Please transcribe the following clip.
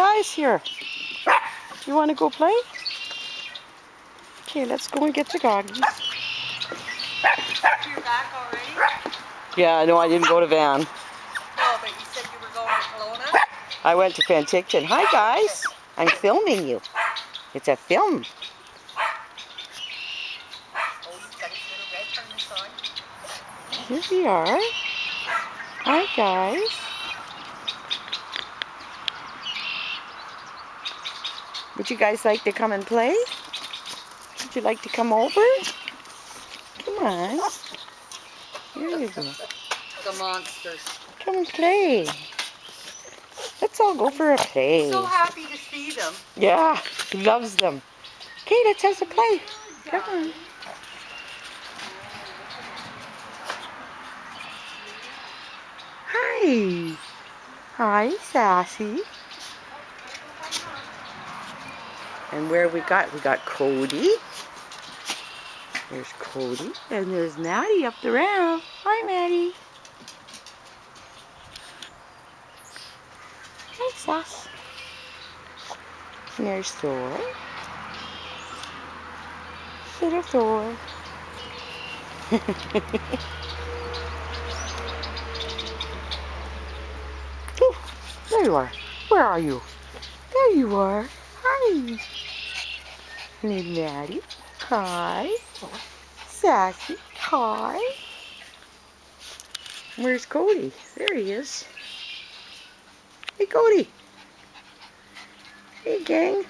guys here. You want to go play? Okay, let's go and get the doggies. You're back already? Yeah, no, I didn't go to Van. No, but you said you were going to Kelowna? I went to Penticton. Hi, guys. I'm filming you. It's a film. Oh, he's got his little red harness on. Here we are. Hi, guys. Would you guys like to come and play? Would you like to come over? Come on. Here you go. The monsters. Come and play. Let's all go for a play. So happy to see them. Yeah, he loves them. Okay, let's have a play. Come on. Hi. Hi, Sassy. And where we got Cody. There's Cody. And there's Maddie up the ramp. Hi, Maddie. Hi, Sass. And there's Thor. Little Thor. Oh, there you are. Where are you? There you are. Hi. And Maddie. Hi. Sassy. Hi. Where's Cody? There he is. Hey, Cody. Hey, gang.